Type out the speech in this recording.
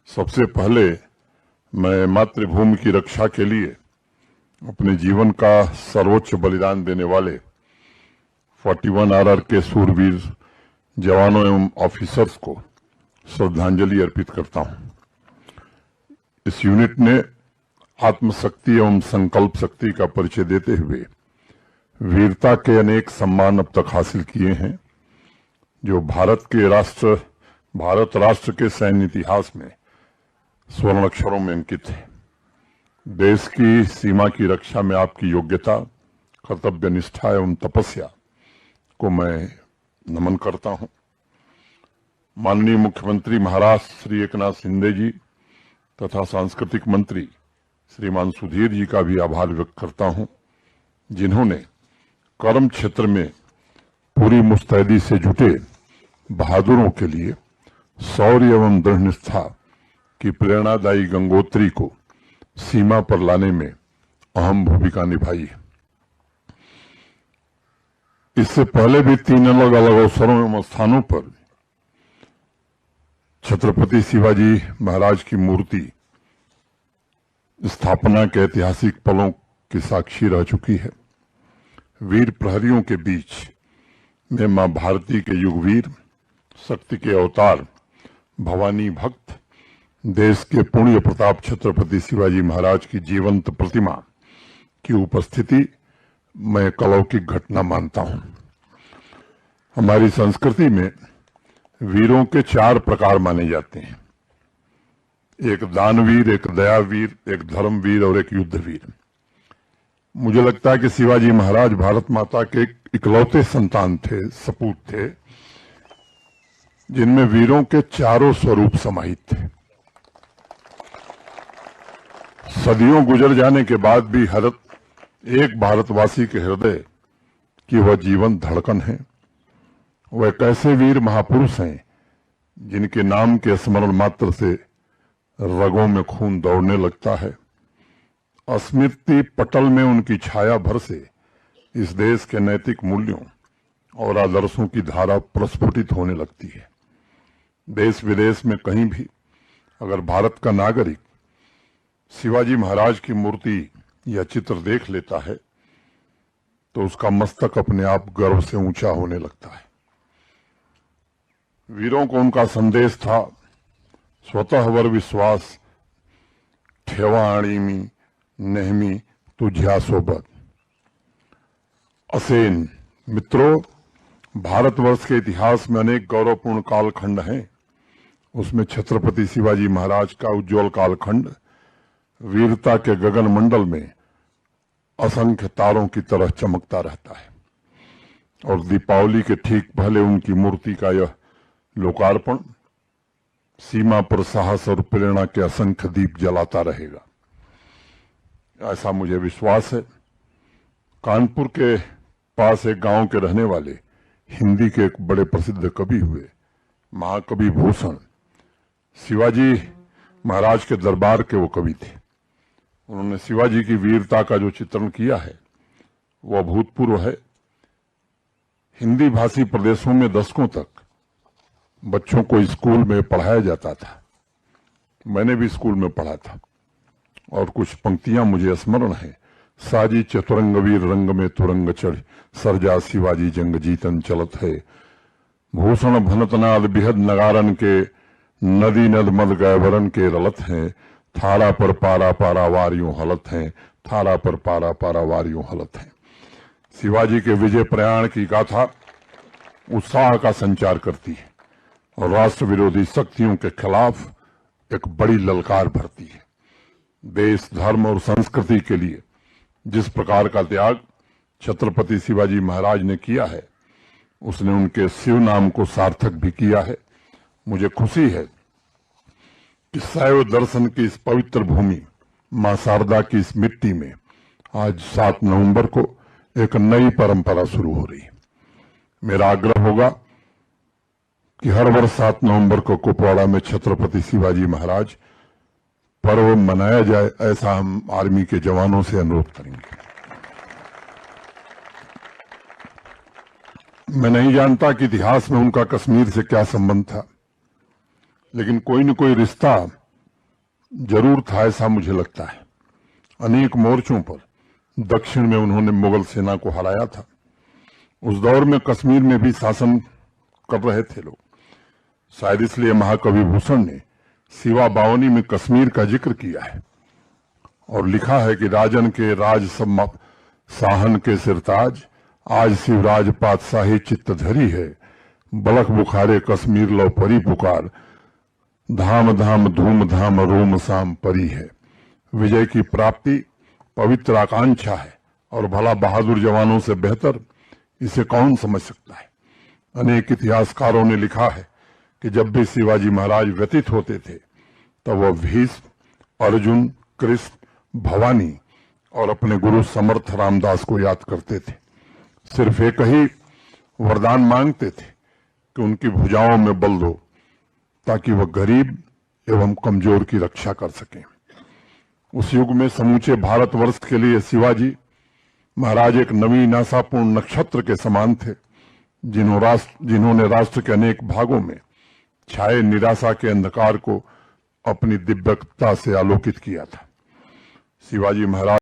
सबसे पहले मैं मातृभूमि की रक्षा के लिए अपने जीवन का सर्वोच्च बलिदान देने वाले 41 RR के सूरवीर जवानों एवं ऑफिसर्स को श्रद्धांजलि अर्पित करता हूं। इस यूनिट ने आत्मशक्ति एवं संकल्प शक्ति का परिचय देते हुए वीरता के अनेक सम्मान अब तक हासिल किए हैं, जो भारत राष्ट्र के सैन्य इतिहास में स्वर्ण अक्षरों में अंकित है। देश की सीमा की रक्षा में आपकी योग्यता, कर्तव्य निष्ठा एवं तपस्या को मैं नमन करता हूं। माननीय मुख्यमंत्री महाराष्ट्र श्री एकनाथ शिंदे जी तथा सांस्कृतिक मंत्री श्रीमान सुधीर जी का भी आभार व्यक्त करता हूं, जिन्होंने कर्म क्षेत्र में पूरी मुस्तैदी से जुटे बहादुरों के लिए शौर्य एवं दृढ़ निष्ठा की प्रेरणादायी गंगोत्री को सीमा पर लाने में अहम भूमिका निभाई है। इससे पहले भी 3 अलग अलग अवसरों एवं स्थानों पर छत्रपति शिवाजी महाराज की मूर्ति स्थापना के ऐतिहासिक पलों की साक्षी रह चुकी है। वीर प्रहरियों के बीच में मां भारती के युगवीर, शक्ति के अवतार, भवानी भक्त, देश के पुण्य प्रताप छत्रपति शिवाजी महाराज की जीवंत प्रतिमा की उपस्थिति मैं एक अलौकिक घटना मानता हूं। हमारी संस्कृति में वीरों के 4 प्रकार माने जाते हैं, एक दानवीर, एक दयावीर, एक धर्मवीर और एक युद्धवीर। मुझे लगता है कि शिवाजी महाराज भारत माता के इकलौते संतान थे, सपूत थे, जिनमें वीरों के चारों स्वरूप समाहित थे। सदियों गुजर जाने के बाद भी हर एक भारतवासी के हृदय की वह जीवन धड़कन है। वह कैसे वीर महापुरुष हैं जिनके नाम के स्मरण मात्र से रगों में खून दौड़ने लगता है। स्मृति पटल में उनकी छाया भर से इस देश के नैतिक मूल्यों और आदर्शों की धारा प्रस्फुटित होने लगती है। देश विदेश में कहीं भी अगर भारत का नागरिक शिवाजी महाराज की मूर्ति या चित्र देख लेता है तो उसका मस्तक अपने आप गर्व से ऊंचा होने लगता है। वीरों को उनका संदेश था, स्वतःवर विश्वास ठेवा आणि मी नेहमी तुझ्या सोबत। असेन मित्रों, भारतवर्ष के इतिहास में अनेक गौरवपूर्ण कालखंड हैं। उसमें छत्रपति शिवाजी महाराज का उज्जवल कालखंड वीरता के गगन मंडल में असंख्य तारों की तरह चमकता रहता है, और दीपावली के ठीक पहले उनकी मूर्ति का यह लोकार्पण सीमा पर साहस और प्रेरणा के असंख्य दीप जलाता रहेगा, ऐसा मुझे विश्वास है। कानपुर के पास एक गांव के रहने वाले हिंदी के एक बड़े प्रसिद्ध कवि हुए महाकवि भूषण शिवाजी महाराज के दरबार के वो कवि थे। उन्होंने शिवाजी की वीरता का जो चित्रण किया है वह अभूतपूर्व है। हिंदी भाषी प्रदेशों में दशकों तक बच्चों को स्कूल में पढ़ाया जाता था। मैंने भी स्कूल में पढ़ा था और कुछ पंक्तियां मुझे स्मरण है। साजी चतुरंग वीर रंग में तुरंग चढ़, सरजा शिवाजी जंग जीतन चलत है। भूषण भनत नाद बिहद नगारन के, नदी नद मद गैवरन के रलत हैं। थारा पर पारा पारा वारियों हलत हैं, थारा पर पारा पारा वारियों हलत हैं। शिवाजी के विजय प्रयाण की गाथा उत्साह का संचार करती है और राष्ट्र विरोधी शक्तियों के खिलाफ एक बड़ी ललकार भरती है। देश, धर्म और संस्कृति के लिए जिस प्रकार का त्याग छत्रपति शिवाजी महाराज ने किया है, उसने उनके शिव नाम को सार्थक भी किया है। मुझे खुशी है कि शैव दर्शन की इस पवित्र भूमि मां शारदा की इस मिट्टी में आज 7 नवंबर को एक नई परंपरा शुरू हो रही है। मेरा आग्रह होगा कि हर वर्ष 7 नवंबर को कुपवाड़ा में छत्रपति शिवाजी महाराज पर्व मनाया जाए, ऐसा हम आर्मी के जवानों से अनुरोध करेंगे। मैं नहीं जानता कि इतिहास में उनका कश्मीर से क्या संबंध था, लेकिन कोई न कोई रिश्ता जरूर था, ऐसा मुझे लगता है। अनेक मोर्चों पर दक्षिण में उन्होंने मुगल सेना को हराया था। उस दौर में कश्मीर में भी शासन कर रहे थे लोग। शायद इसलिए महाकवि भूषण ने शिवा बावनी में कश्मीर का जिक्र किया है और लिखा है कि राजन के राज सब साहन के सिरताज, आज शिवराज पातशाही चित्त धरी है, बलख बुखारे कश्मीर लो परी पुकार, धाम धाम धूम धाम रोम साम परी है। विजय की प्राप्ति पवित्र आकांक्षा है और भला बहादुर जवानों से बेहतर इसे कौन समझ सकता है। अनेक इतिहासकारों ने लिखा है कि जब भी शिवाजी महाराज व्यतीत होते थे तब वह भीष्म, अर्जुन, कृष्ण, भवानी और अपने गुरु समर्थ रामदास को याद करते थे। सिर्फ एक ही वरदान मांगते थे कि उनकी भुजाओं में बल दो ताकि वह गरीब एवं कमजोर की रक्षा कर सकें। उस युग में समूचे भारतवर्ष के लिए शिवाजी महाराज एक नवीन आशापूर्ण नक्षत्र के समान थे, जिन्होंने राष्ट्र के अनेक भागों में छाए निराशा के अंधकार को अपनी दिव्यता से आलोकित किया था। शिवाजी महाराज